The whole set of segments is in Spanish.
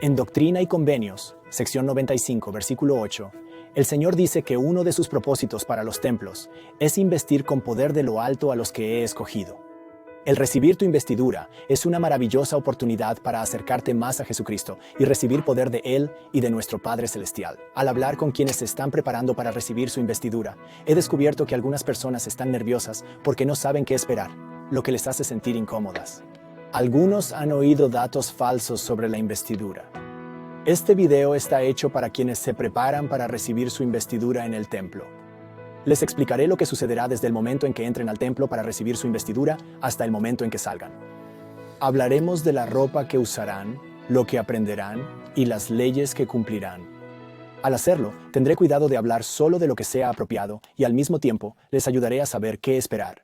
En Doctrina y Convenios, sección 95, versículo 8, el Señor dice que uno de sus propósitos para los templos es investir con poder de lo alto a los que he escogido. El recibir tu investidura es una maravillosa oportunidad para acercarte más a Jesucristo y recibir poder de Él y de nuestro Padre Celestial. Al hablar con quienes se están preparando para recibir su investidura, he descubierto que algunas personas están nerviosas porque no saben qué esperar, lo que les hace sentir incómodas. Algunos han oído datos falsos sobre la investidura. Este video está hecho para quienes se preparan para recibir su investidura en el templo. Les explicaré lo que sucederá desde el momento en que entren al templo para recibir su investidura hasta el momento en que salgan. Hablaremos de la ropa que usarán, lo que aprenderán y las leyes que cumplirán. Al hacerlo, tendré cuidado de hablar solo de lo que sea apropiado y al mismo tiempo les ayudaré a saber qué esperar.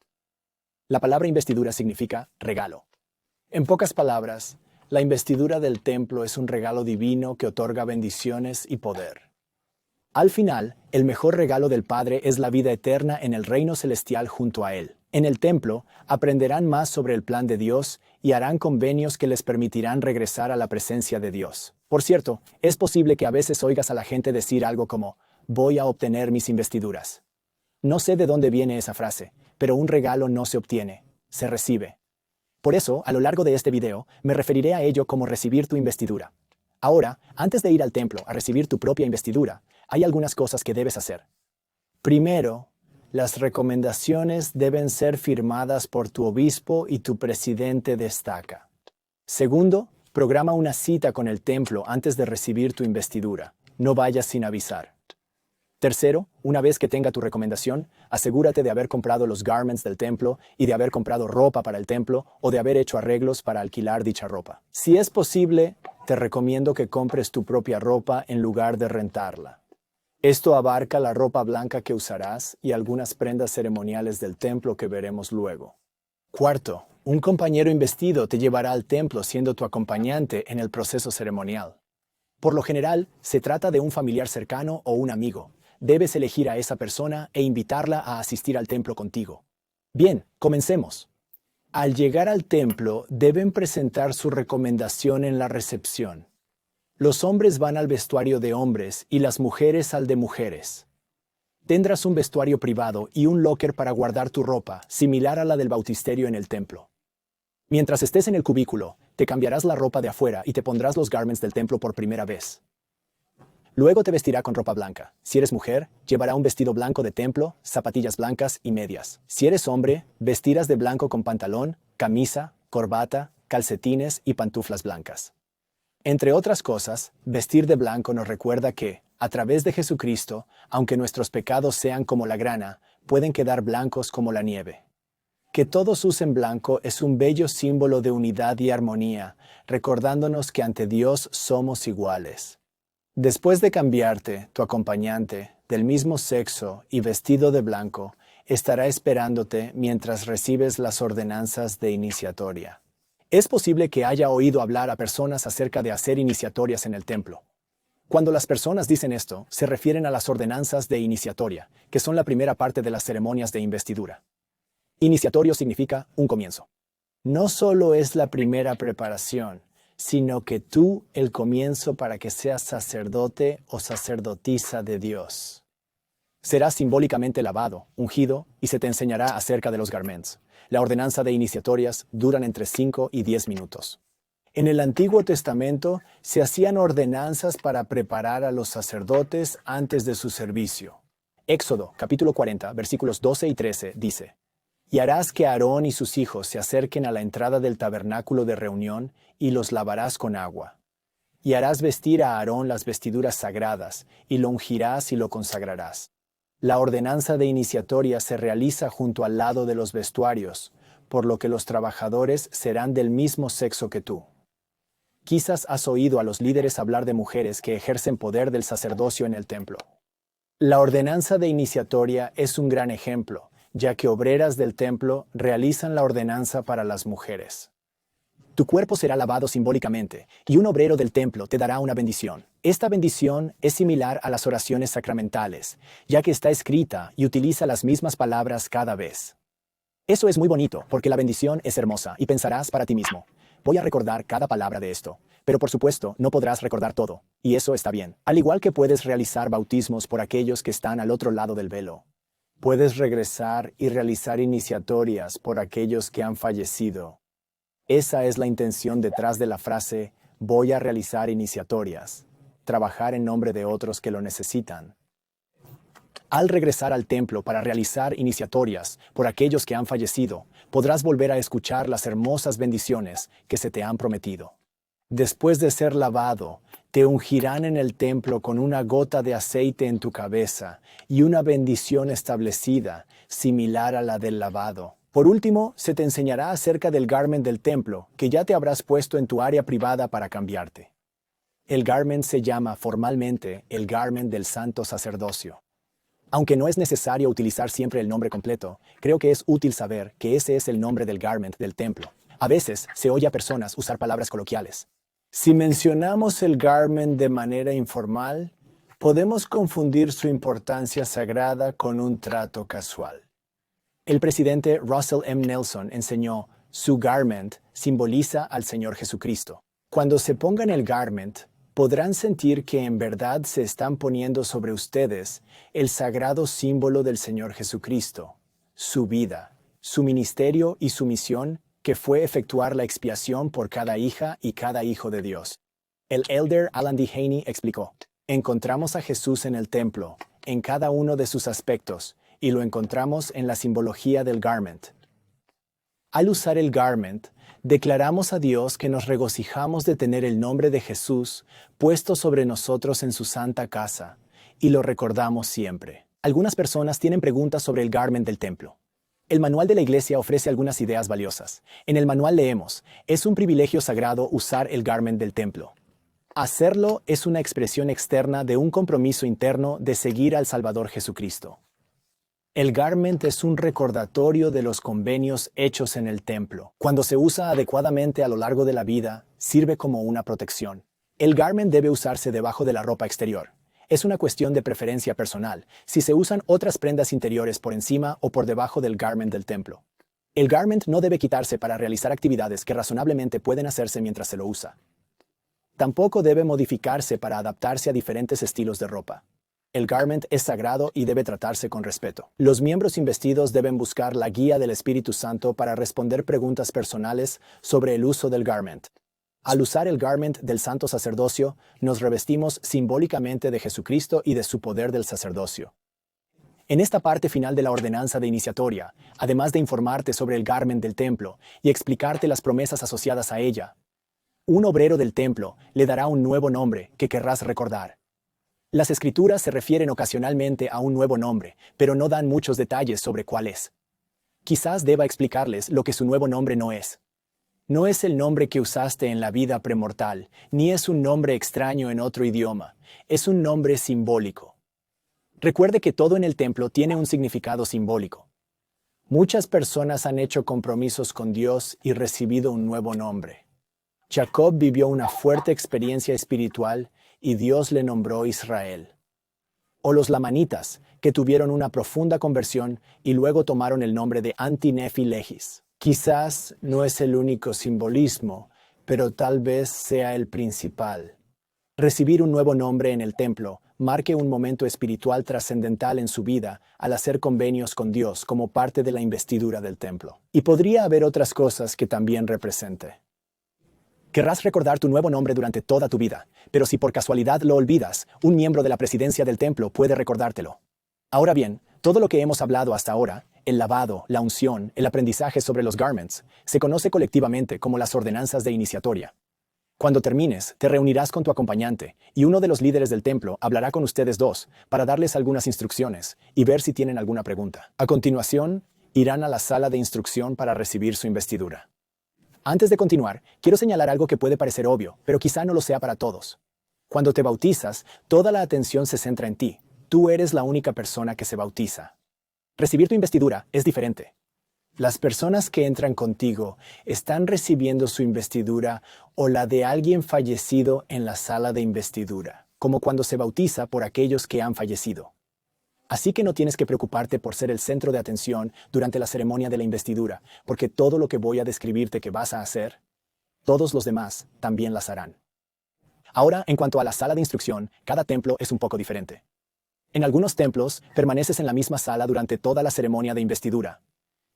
La palabra investidura significa regalo. En pocas palabras, la investidura del templo es un regalo divino que otorga bendiciones y poder. Al final, el mejor regalo del Padre es la vida eterna en el reino celestial junto a Él. En el templo, aprenderán más sobre el plan de Dios y harán convenios que les permitirán regresar a la presencia de Dios. Por cierto, es posible que a veces oigas a la gente decir algo como, voy a obtener mis investiduras. No sé de dónde viene esa frase, pero un regalo no se obtiene, se recibe. Por eso, a lo largo de este video, me referiré a ello como recibir tu investidura. Ahora, antes de ir al templo a recibir tu propia investidura, hay algunas cosas que debes hacer. Primero, las recomendaciones deben ser firmadas por tu obispo y tu presidente destaca. Segundo, programa una cita con el templo antes de recibir tu investidura. No vayas sin avisar. Tercero, una vez que tenga tu recomendación, asegúrate de haber comprado los garments del templo y de haber comprado ropa para el templo o de haber hecho arreglos para alquilar dicha ropa. Si es posible, te recomiendo que compres tu propia ropa en lugar de rentarla. Esto abarca la ropa blanca que usarás y algunas prendas ceremoniales del templo que veremos luego. Cuarto, un compañero investido te llevará al templo siendo tu acompañante en el proceso ceremonial. Por lo general, se trata de un familiar cercano o un amigo. Debes elegir a esa persona e invitarla a asistir al templo contigo. Bien, comencemos. Al llegar al templo, deben presentar su recomendación en la recepción. Los hombres van al vestuario de hombres y las mujeres al de mujeres. Tendrás un vestuario privado y un locker para guardar tu ropa, similar a la del bautisterio en el templo. Mientras estés en el cubículo, te cambiarás la ropa de afuera y te pondrás los garments del templo por primera vez. Luego te vestirá con ropa blanca. Si eres mujer, llevará un vestido blanco de templo, zapatillas blancas y medias. Si eres hombre, vestirás de blanco con pantalón, camisa, corbata, calcetines y pantuflas blancas. Entre otras cosas, vestir de blanco nos recuerda que, a través de Jesucristo, aunque nuestros pecados sean como la grana, pueden quedar blancos como la nieve. Que todos usen blanco es un bello símbolo de unidad y armonía, recordándonos que ante Dios somos iguales. Después de cambiarte, tu acompañante, del mismo sexo y vestido de blanco, estará esperándote mientras recibes las ordenanzas de iniciatoria. Es posible que haya oído hablar a personas acerca de hacer iniciatorias en el templo. Cuando las personas dicen esto, se refieren a las ordenanzas de iniciatoria, que son la primera parte de las ceremonias de investidura. Iniciatorio significa un comienzo. No solo es la primera preparación, sino que tú el comienzo para que seas sacerdote o sacerdotisa de Dios. Serás simbólicamente lavado, ungido, y se te enseñará acerca de los garments. La ordenanza de iniciatorias duran entre 5 y 10 minutos. En el Antiguo Testamento se hacían ordenanzas para preparar a los sacerdotes antes de su servicio. Éxodo, capítulo 40, versículos 12 y 13, dice: Y harás que Aarón y sus hijos se acerquen a la entrada del tabernáculo de reunión y los lavarás con agua. Y harás vestir a Aarón las vestiduras sagradas, y lo ungirás y lo consagrarás. La ordenanza de iniciatoria se realiza junto al lado de los vestuarios, por lo que los trabajadores serán del mismo sexo que tú. Quizás has oído a los líderes hablar de mujeres que ejercen poder del sacerdocio en el templo. La ordenanza de iniciatoria es un gran ejemplo, ya que obreras del templo realizan la ordenanza para las mujeres. Tu cuerpo será lavado simbólicamente, y un obrero del templo te dará una bendición. Esta bendición es similar a las oraciones sacramentales, ya que está escrita y utiliza las mismas palabras cada vez. Eso es muy bonito, porque la bendición es hermosa, y pensarás para ti mismo: voy a recordar cada palabra de esto, Pero por supuesto, no podrás recordar todo, y eso está bien. Al igual que puedes realizar bautismos por aquellos que están al otro lado del velo, puedes regresar y realizar iniciatorias por aquellos que han fallecido. Esa es la intención detrás de la frase, voy a realizar iniciatorias, trabajar en nombre de otros que lo necesitan. Al regresar al templo para realizar iniciatorias por aquellos que han fallecido, podrás volver a escuchar las hermosas bendiciones que se te han prometido. Después de ser lavado, te ungirán en el templo con una gota de aceite en tu cabeza y una bendición establecida, similar a la del lavado. Por último, se te enseñará acerca del garment del templo, que ya te habrás puesto en tu área privada para cambiarte. El garment se llama formalmente el garment del santo sacerdocio. Aunque no es necesario utilizar siempre el nombre completo, creo que es útil saber que ese es el nombre del garment del templo. A veces se oye a personas usar palabras coloquiales. Si mencionamos el garment de manera informal, podemos confundir su importancia sagrada con un trato casual. El presidente Russell M. Nelson enseñó, su garment simboliza al Señor Jesucristo. Cuando se pongan el garment, podrán sentir que en verdad se están poniendo sobre ustedes el sagrado símbolo del Señor Jesucristo, su vida, su ministerio y su misión, que fue efectuar la expiación por cada hija y cada hijo de Dios. El elder Alan D. Haney explicó, encontramos a Jesús en el templo, en cada uno de sus aspectos, y lo encontramos en la simbología del garment. Al usar el garment, declaramos a Dios que nos regocijamos de tener el nombre de Jesús puesto sobre nosotros en su santa casa, y lo recordamos siempre. Algunas personas tienen preguntas sobre el garment del templo. El manual de la iglesia ofrece algunas ideas valiosas. En el manual leemos, es un privilegio sagrado usar el garment del templo. Hacerlo es una expresión externa de un compromiso interno de seguir al Salvador Jesucristo. El garment es un recordatorio de los convenios hechos en el templo. Cuando se usa adecuadamente a lo largo de la vida, sirve como una protección. El garment debe usarse debajo de la ropa exterior. Es una cuestión de preferencia personal, si se usan otras prendas interiores por encima o por debajo del garment del templo. El garment no debe quitarse para realizar actividades que razonablemente pueden hacerse mientras se lo usa. Tampoco debe modificarse para adaptarse a diferentes estilos de ropa. El garment es sagrado y debe tratarse con respeto. Los miembros investidos deben buscar la guía del Espíritu Santo para responder preguntas personales sobre el uso del garment. Al usar el garment del santo sacerdocio, nos revestimos simbólicamente de Jesucristo y de su poder del sacerdocio. En esta parte final de la ordenanza de iniciatoria, además de informarte sobre el garment del templo y explicarte las promesas asociadas a ella, un obrero del templo le dará un nuevo nombre que querrás recordar. Las escrituras se refieren ocasionalmente a un nuevo nombre, pero no dan muchos detalles sobre cuál es. Quizás deba explicarles lo que su nuevo nombre no es. No es el nombre que usaste en la vida premortal, ni es un nombre extraño en otro idioma. Es un nombre simbólico. Recuerde que todo en el templo tiene un significado simbólico. Muchas personas han hecho compromisos con Dios y recibido un nuevo nombre. Jacob vivió una fuerte experiencia espiritual y Dios le nombró Israel. O los lamanitas, que tuvieron una profunda conversión y luego tomaron el nombre de Anti-Nephi Lehis. Quizás no es el único simbolismo, pero tal vez sea el principal. Recibir un nuevo nombre en el templo marque un momento espiritual trascendental en su vida al hacer convenios con Dios como parte de la investidura del templo. Y podría haber otras cosas que también represente. Querrás recordar tu nuevo nombre durante toda tu vida, pero si por casualidad lo olvidas, un miembro de la presidencia del templo puede recordártelo. Ahora bien, todo lo que hemos hablado hasta ahora, el lavado, la unción, el aprendizaje sobre los garments, se conoce colectivamente como las ordenanzas de iniciatoria. Cuando termines, te reunirás con tu acompañante, y uno de los líderes del templo hablará con ustedes dos para darles algunas instrucciones y ver si tienen alguna pregunta. A continuación, irán a la sala de instrucción para recibir su investidura. Antes de continuar, quiero señalar algo que puede parecer obvio, pero quizá no lo sea para todos. Cuando te bautizas, toda la atención se centra en ti. Tú eres la única persona que se bautiza. Recibir tu investidura es diferente. Las personas que entran contigo están recibiendo su investidura o la de alguien fallecido en la sala de investidura, como cuando se bautiza por aquellos que han fallecido. Así que no tienes que preocuparte por ser el centro de atención durante la ceremonia de la investidura, porque todo lo que voy a describirte que vas a hacer, todos los demás también las harán. Ahora, en cuanto a la sala de instrucción, cada templo es un poco diferente. En algunos templos, permaneces en la misma sala durante toda la ceremonia de investidura.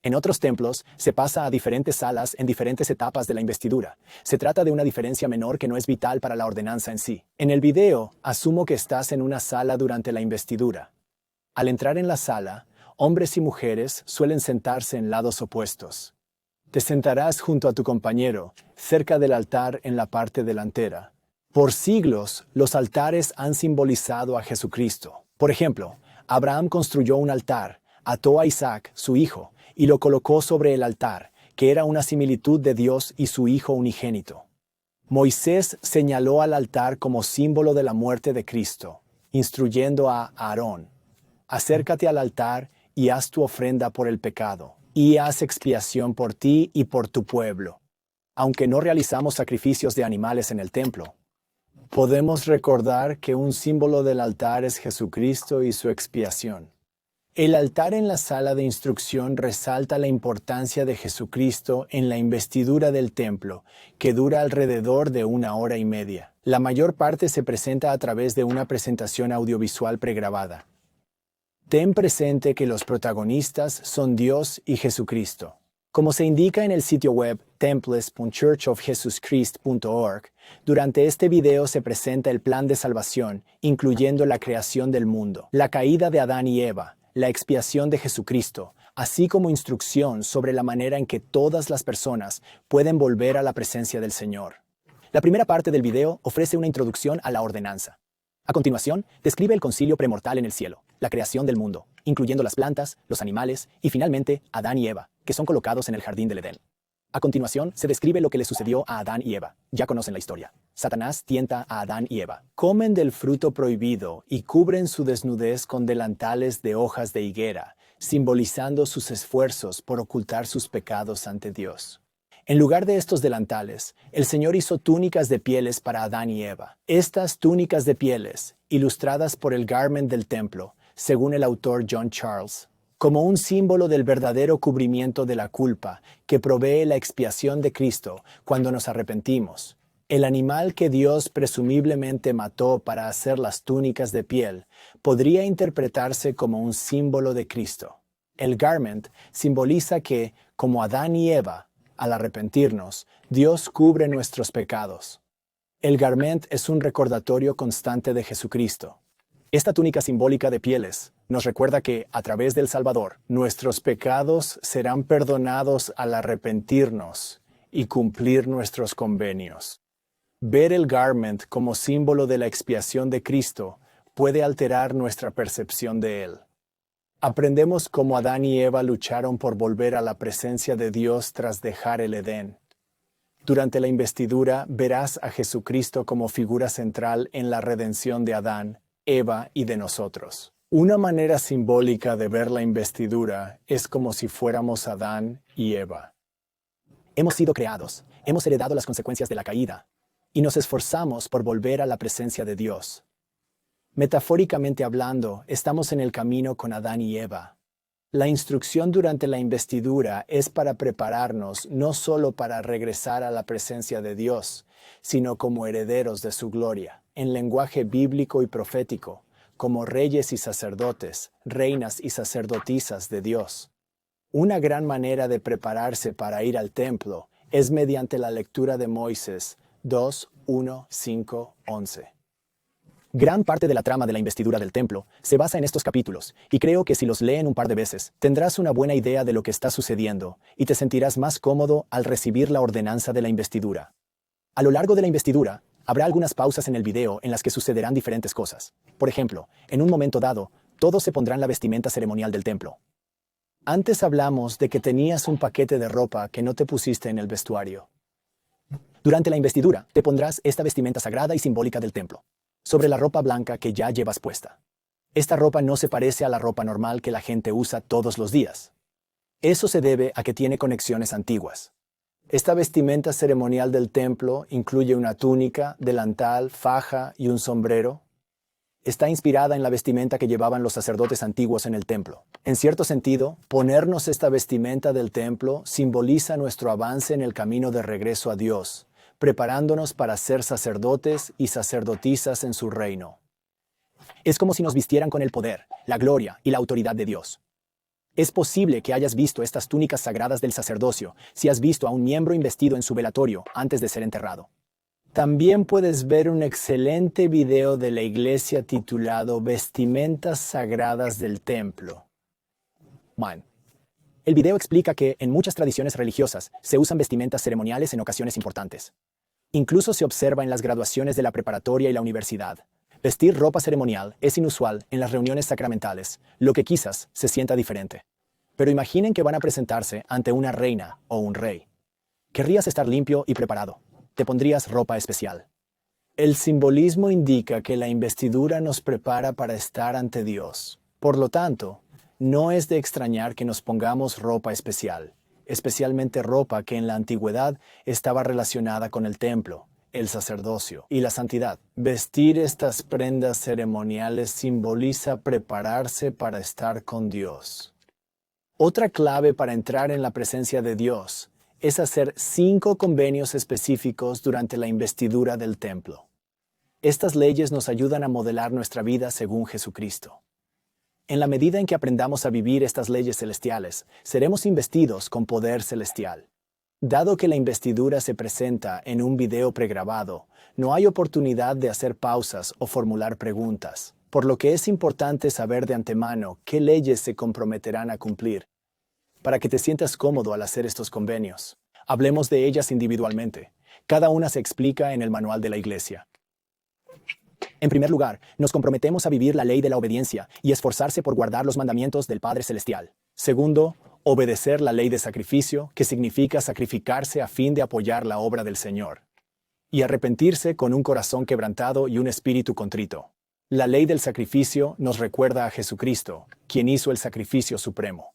En otros templos, se pasa a diferentes salas en diferentes etapas de la investidura. Se trata de una diferencia menor que no es vital para la ordenanza en sí. En el video, asumo que estás en una sala durante la investidura. Al entrar en la sala, hombres y mujeres suelen sentarse en lados opuestos. Te sentarás junto a tu compañero, cerca del altar en la parte delantera. Por siglos, los altares han simbolizado a Jesucristo. Por ejemplo, Abraham construyó un altar, ató a Isaac, su hijo, y lo colocó sobre el altar, que era una similitud de Dios y su Hijo unigénito. Moisés señaló al altar como símbolo de la muerte de Cristo, instruyendo a Aarón: acércate al altar y haz tu ofrenda por el pecado, y haz expiación por ti y por tu pueblo. Aunque no realizamos sacrificios de animales en el templo, podemos recordar que un símbolo del altar es Jesucristo y su expiación. El altar en la sala de instrucción resalta la importancia de Jesucristo en la investidura del templo, que dura alrededor de 1 hora y media. La mayor parte se presenta a través de una presentación audiovisual pregrabada. Ten presente que los protagonistas son Dios y Jesucristo. Como se indica en el sitio web temples.churchofjesuschrist.org, durante este video se presenta el plan de salvación, incluyendo la creación del mundo, la caída de Adán y Eva, la expiación de Jesucristo, así como instrucción sobre la manera en que todas las personas pueden volver a la presencia del Señor. La primera parte del video ofrece una introducción a la ordenanza. A continuación, describe el concilio premortal en el cielo, la creación del mundo, incluyendo las plantas, los animales y finalmente Adán y Eva, que son colocados en el jardín del Edén. A continuación, se describe lo que le sucedió a Adán y Eva. Ya conocen la historia. Satanás tienta a Adán y Eva. Comen del fruto prohibido y cubren su desnudez con delantales de hojas de higuera, simbolizando sus esfuerzos por ocultar sus pecados ante Dios. En lugar de estos delantales, el Señor hizo túnicas de pieles para Adán y Eva. Estas túnicas de pieles, ilustradas por el garment del templo, según el autor John Charles, como un símbolo del verdadero cubrimiento de la culpa que provee la expiación de Cristo cuando nos arrepentimos. El animal que Dios presumiblemente mató para hacer las túnicas de piel podría interpretarse como un símbolo de Cristo. El garment simboliza que, como Adán y Eva, al arrepentirnos, Dios cubre nuestros pecados. El garment es un recordatorio constante de Jesucristo. Esta túnica simbólica de pieles nos recuerda que, a través del Salvador, nuestros pecados serán perdonados al arrepentirnos y cumplir nuestros convenios. Ver el garment como símbolo de la expiación de Cristo puede alterar nuestra percepción de él. Aprendemos cómo Adán y Eva lucharon por volver a la presencia de Dios tras dejar el Edén. Durante la investidura verás a Jesucristo como figura central en la redención de Adán, Eva y de nosotros. Una manera simbólica de ver la investidura es como si fuéramos Adán y Eva. Hemos sido creados, hemos heredado las consecuencias de la caída, y nos esforzamos por volver a la presencia de Dios. Metafóricamente hablando, estamos en el camino con Adán y Eva. La instrucción durante la investidura es para prepararnos no solo para regresar a la presencia de Dios, sino como herederos de su gloria, en lenguaje bíblico y profético, como reyes y sacerdotes, reinas y sacerdotisas de Dios. Una gran manera de prepararse para ir al templo es mediante la lectura de Moisés 2, 1, 5, 11. Gran parte de la trama de la investidura del templo se basa en estos capítulos, y creo que si los leen un par de veces, tendrás una buena idea de lo que está sucediendo y te sentirás más cómodo al recibir la ordenanza de la investidura. A lo largo de la investidura, habrá algunas pausas en el video en las que sucederán diferentes cosas. Por ejemplo, en un momento dado, todos se pondrán la vestimenta ceremonial del templo. Antes hablamos de que tenías un paquete de ropa que no te pusiste en el vestuario. Durante la investidura, te pondrás esta vestimenta sagrada y simbólica del templo sobre la ropa blanca que ya llevas puesta. Esta ropa no se parece a la ropa normal que la gente usa todos los días. Eso se debe a que tiene conexiones antiguas. Esta vestimenta ceremonial del templo incluye una túnica, delantal, faja y un sombrero. Está inspirada en la vestimenta que llevaban los sacerdotes antiguos en el templo. En cierto sentido, ponernos esta vestimenta del templo simboliza nuestro avance en el camino de regreso a Dios, preparándonos para ser sacerdotes y sacerdotisas en su reino. Es como si nos vistieran con el poder, la gloria y la autoridad de Dios. Es posible que hayas visto estas túnicas sagradas del sacerdocio si has visto a un miembro investido en su velatorio antes de ser enterrado. También puedes ver un excelente video de la iglesia titulado Vestimentas Sagradas del Templo. El video explica que en muchas tradiciones religiosas se usan vestimentas ceremoniales en ocasiones importantes. Incluso se observa en las graduaciones de la preparatoria y la universidad. Vestir ropa ceremonial es inusual en las reuniones sacramentales, lo que quizás se sienta diferente. Pero imaginen que van a presentarse ante una reina o un rey. Querrías estar limpio y preparado. Te pondrías ropa especial. El simbolismo indica que la investidura nos prepara para estar ante Dios. Por lo tanto, no es de extrañar que nos pongamos ropa especial, especialmente ropa que en la antigüedad estaba relacionada con el templo, el sacerdocio y la santidad. Vestir estas prendas ceremoniales simboliza prepararse para estar con Dios. Otra clave para entrar en la presencia de Dios es hacer 5 convenios específicos durante la investidura del templo. Estas leyes nos ayudan a modelar nuestra vida según Jesucristo. En la medida en que aprendamos a vivir estas leyes celestiales, seremos investidos con poder celestial. Dado que la investidura se presenta en un video pregrabado, no hay oportunidad de hacer pausas o formular preguntas, por lo que es importante saber de antemano qué leyes se comprometerán a cumplir. Para que te sientas cómodo al hacer estos convenios, hablemos de ellas individualmente. Cada una se explica en el manual de la iglesia. En primer lugar, nos comprometemos a vivir la ley de la obediencia y esforzarse por guardar los mandamientos del Padre Celestial. Segundo, obedecer la ley de sacrificio, que significa sacrificarse a fin de apoyar la obra del Señor. Y arrepentirse con un corazón quebrantado y un espíritu contrito. La ley del sacrificio nos recuerda a Jesucristo, quien hizo el sacrificio supremo.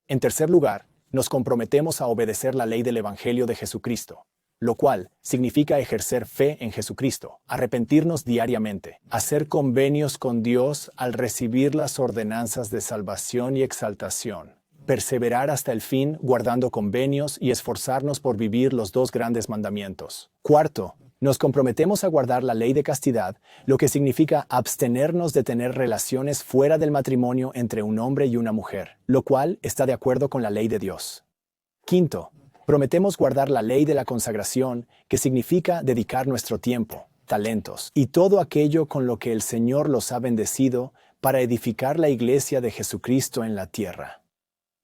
En tercer lugar, nos comprometemos a obedecer la ley del Evangelio de Jesucristo, lo cual significa ejercer fe en Jesucristo, arrepentirnos diariamente, hacer convenios con Dios al recibir las ordenanzas de salvación y exaltación, perseverar hasta el fin guardando convenios y esforzarnos por vivir los 2 grandes mandamientos. Cuarto, nos comprometemos a guardar la ley de castidad, lo que significa abstenernos de tener relaciones fuera del matrimonio entre un hombre y una mujer, lo cual está de acuerdo con la ley de Dios. Quinto, prometemos guardar la ley de la consagración, que significa dedicar nuestro tiempo, talentos y todo aquello con lo que el Señor los ha bendecido para edificar la iglesia de Jesucristo en la tierra.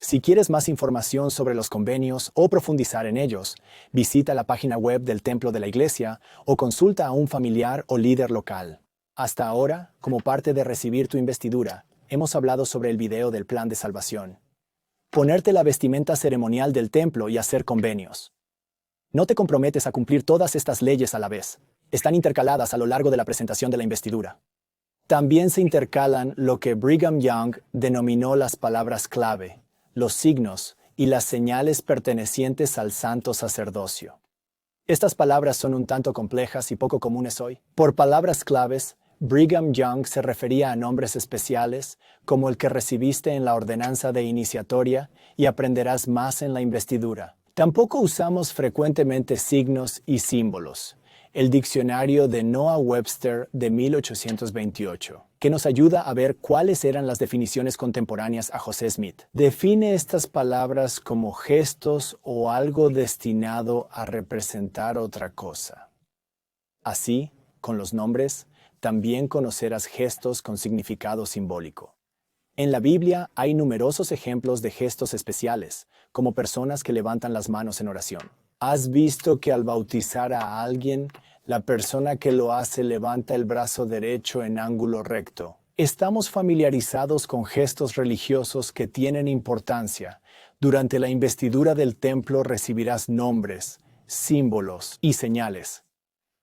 Si quieres más información sobre los convenios o profundizar en ellos, visita la página web del templo de la iglesia o consulta a un familiar o líder local. Hasta ahora, como parte de recibir tu investidura, hemos hablado sobre el video del plan de salvación. Ponerte la vestimenta ceremonial del templo y hacer convenios. No te comprometes a cumplir todas estas leyes a la vez. Están intercaladas a lo largo de la presentación de la investidura. También se intercalan lo que Brigham Young denominó las palabras clave, los signos y las señales pertenecientes al santo sacerdocio. Estas palabras son un tanto complejas y poco comunes hoy. Por palabras claves, Brigham Young se refería a nombres especiales, como el que recibiste en la ordenanza de iniciatoria y aprenderás más en la investidura. Tampoco usamos frecuentemente signos y símbolos. El diccionario de Noah Webster de 1828, que nos ayuda a ver cuáles eran las definiciones contemporáneas a José Smith. Define estas palabras como gestos o algo destinado a representar otra cosa. Así, con los nombres, también conocerás gestos con significado simbólico. En la Biblia hay numerosos ejemplos de gestos especiales, como personas que levantan las manos en oración. ¿Has visto que al bautizar a alguien, la persona que lo hace levanta el brazo derecho en ángulo recto? Estamos familiarizados con gestos religiosos que tienen importancia. Durante la investidura del templo recibirás nombres, símbolos y señales.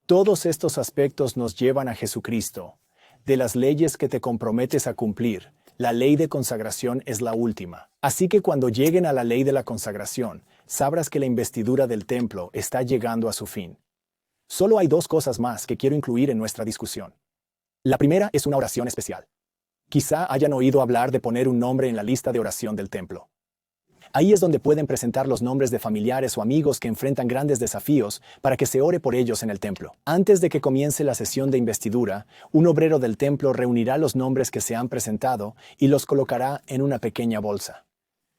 Todos estos aspectos nos llevan a Jesucristo. De las leyes que te comprometes a cumplir, la ley de consagración es la última. Así que cuando lleguen a la ley de la consagración, sabrás que la investidura del templo está llegando a su fin. Solo hay 2 cosas más que quiero incluir en nuestra discusión. La primera es una oración especial. Quizá hayan oído hablar de poner un nombre en la lista de oración del templo. Ahí es donde pueden presentar los nombres de familiares o amigos que enfrentan grandes desafíos para que se ore por ellos en el templo. Antes de que comience la sesión de investidura, un obrero del templo reunirá los nombres que se han presentado y los colocará en una pequeña bolsa.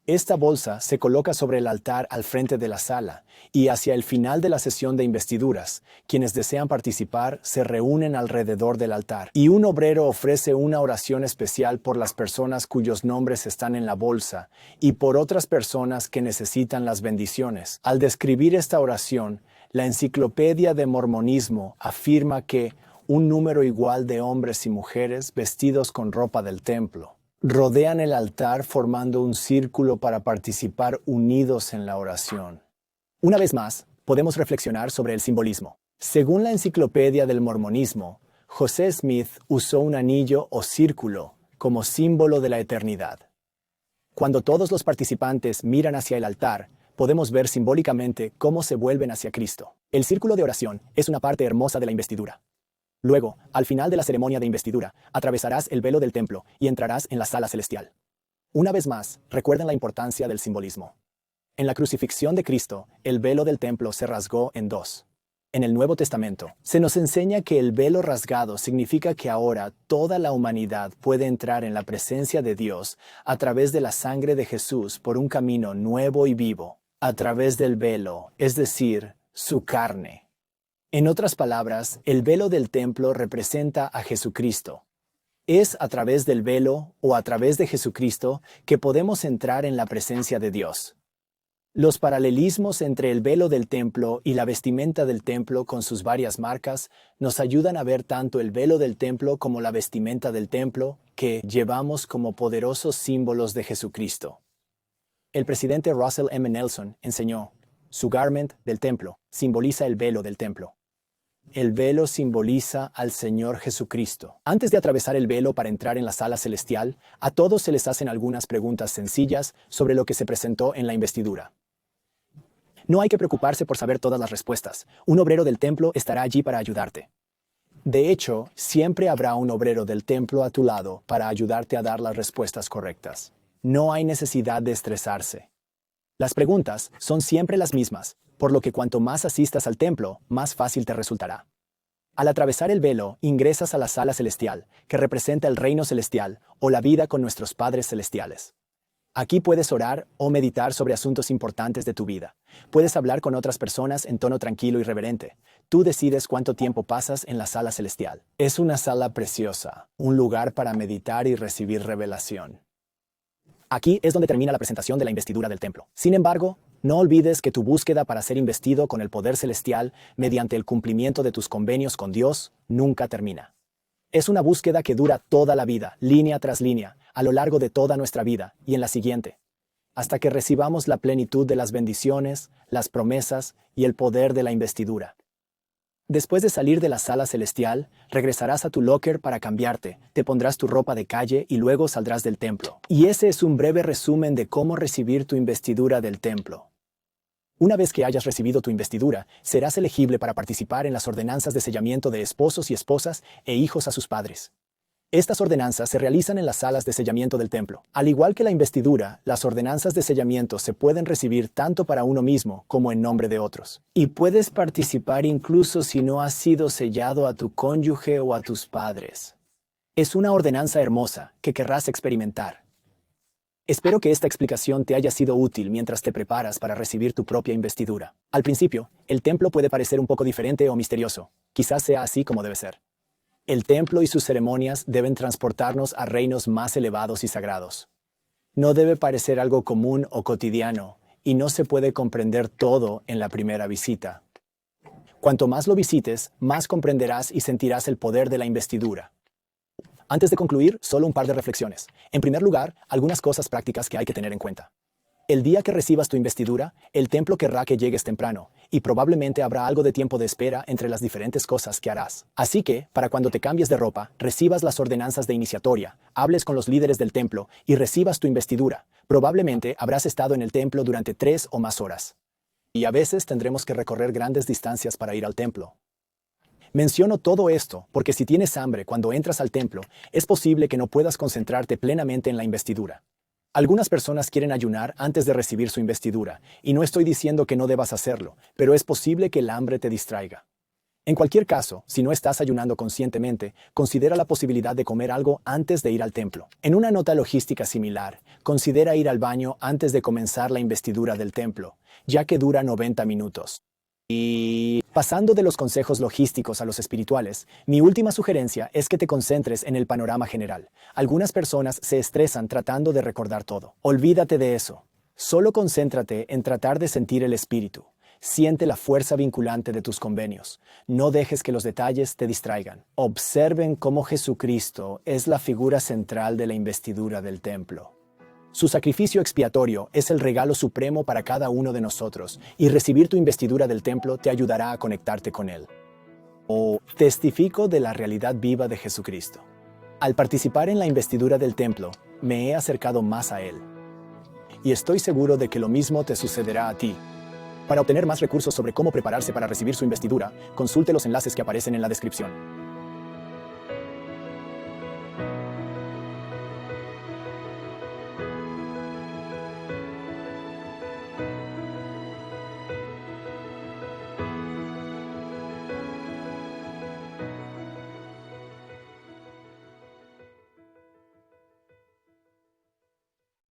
Esta bolsa se coloca sobre el altar al frente de la sala y hacia el final de la sesión de investiduras, quienes desean participar se reúnen alrededor del altar y un obrero ofrece una oración especial por las personas cuyos nombres están en la bolsa y por otras personas que necesitan las bendiciones. Al describir esta oración, la Enciclopedia de Mormonismo afirma que un número igual de hombres y mujeres vestidos con ropa del templo rodean el altar formando un círculo para participar unidos en la oración. Una vez más, podemos reflexionar sobre el simbolismo. Según la Enciclopedia del Mormonismo, José Smith usó un anillo o círculo como símbolo de la eternidad. Cuando todos los participantes miran hacia el altar, podemos ver simbólicamente cómo se vuelven hacia Cristo. El círculo de oración es una parte hermosa de la investidura. Luego, al final de la ceremonia de investidura, atravesarás el velo del templo y entrarás en la sala celestial. Una vez más, recuerden la importancia del simbolismo. En la crucifixión de Cristo, el velo del templo se rasgó en dos. En el Nuevo Testamento, se nos enseña que el velo rasgado significa que ahora toda la humanidad puede entrar en la presencia de Dios a través de la sangre de Jesús por un camino nuevo y vivo, a través del velo, es decir, su carne. En otras palabras, el velo del templo representa a Jesucristo. Es a través del velo o a través de Jesucristo que podemos entrar en la presencia de Dios. Los paralelismos entre el velo del templo y la vestimenta del templo con sus varias marcas nos ayudan a ver tanto el velo del templo como la vestimenta del templo que llevamos como poderosos símbolos de Jesucristo. El presidente Russell M. Nelson enseñó, su garment del templo simboliza el velo del templo. El velo simboliza al Señor Jesucristo. Antes de atravesar el velo para entrar en la sala celestial, a todos se les hacen algunas preguntas sencillas sobre lo que se presentó en la investidura. No hay que preocuparse por saber todas las respuestas. Un obrero del templo estará allí para ayudarte. De hecho, siempre habrá un obrero del templo a tu lado para ayudarte a dar las respuestas correctas. No hay necesidad de estresarse. Las preguntas son siempre las mismas, por lo que cuanto más asistas al templo, más fácil te resultará. Al atravesar el velo, ingresas a la sala celestial, que representa el reino celestial o la vida con nuestros padres celestiales. Aquí puedes orar o meditar sobre asuntos importantes de tu vida. Puedes hablar con otras personas en tono tranquilo y reverente. Tú decides cuánto tiempo pasas en la sala celestial. Es una sala preciosa, un lugar para meditar y recibir revelación. Aquí es donde termina la presentación de la investidura del templo. Sin embargo, no olvides que tu búsqueda para ser investido con el poder celestial mediante el cumplimiento de tus convenios con Dios nunca termina. Es una búsqueda que dura toda la vida, línea tras línea, a lo largo de toda nuestra vida y en la siguiente, hasta que recibamos la plenitud de las bendiciones, las promesas y el poder de la investidura. Después de salir de la sala celestial, regresarás a tu locker para cambiarte, te pondrás tu ropa de calle y luego saldrás del templo. Y ese es un breve resumen de cómo recibir tu investidura del templo. Una vez que hayas recibido tu investidura, serás elegible para participar en las ordenanzas de sellamiento de esposos y esposas e hijos a sus padres. Estas ordenanzas se realizan en las salas de sellamiento del templo. Al igual que la investidura, las ordenanzas de sellamiento se pueden recibir tanto para uno mismo como en nombre de otros. Y puedes participar incluso si no has sido sellado a tu cónyuge o a tus padres. Es una ordenanza hermosa que querrás experimentar. Espero que esta explicación te haya sido útil mientras te preparas para recibir tu propia investidura. Al principio, el templo puede parecer un poco diferente o misterioso. Quizás sea así como debe ser. El templo y sus ceremonias deben transportarnos a reinos más elevados y sagrados. No debe parecer algo común o cotidiano, y no se puede comprender todo en la primera visita. Cuanto más lo visites, más comprenderás y sentirás el poder de la investidura. Antes de concluir, solo un par de reflexiones. En primer lugar, algunas cosas prácticas que hay que tener en cuenta. El día que recibas tu investidura, el templo querrá que llegues temprano, y probablemente habrá algo de tiempo de espera entre las diferentes cosas que harás. Así que, para cuando te cambies de ropa, recibas las ordenanzas de iniciatoria, hables con los líderes del templo y recibas tu investidura. Probablemente habrás estado en el templo durante 3 o más horas. Y a veces tendremos que recorrer grandes distancias para ir al templo. Menciono todo esto porque si tienes hambre cuando entras al templo, es posible que no puedas concentrarte plenamente en la investidura. Algunas personas quieren ayunar antes de recibir su investidura, y no estoy diciendo que no debas hacerlo, pero es posible que el hambre te distraiga. En cualquier caso, si no estás ayunando conscientemente, considera la posibilidad de comer algo antes de ir al templo. En una nota logística similar, considera ir al baño antes de comenzar la investidura del templo, ya que dura 90 minutos. Y pasando de los consejos logísticos a los espirituales, mi última sugerencia es que te concentres en el panorama general. Algunas personas se estresan tratando de recordar todo. Olvídate de eso. Solo concéntrate en tratar de sentir el espíritu. Siente la fuerza vinculante de tus convenios. No dejes que los detalles te distraigan. Observen cómo Jesucristo es la figura central de la investidura del templo. Su sacrificio expiatorio es el regalo supremo para cada uno de nosotros, y recibir tu investidura del templo te ayudará a conectarte con Él. Testifico de la realidad viva de Jesucristo. Al participar en la investidura del templo, me he acercado más a Él. Y estoy seguro de que lo mismo te sucederá a ti. Para obtener más recursos sobre cómo prepararse para recibir su investidura, consulte los enlaces que aparecen en la descripción.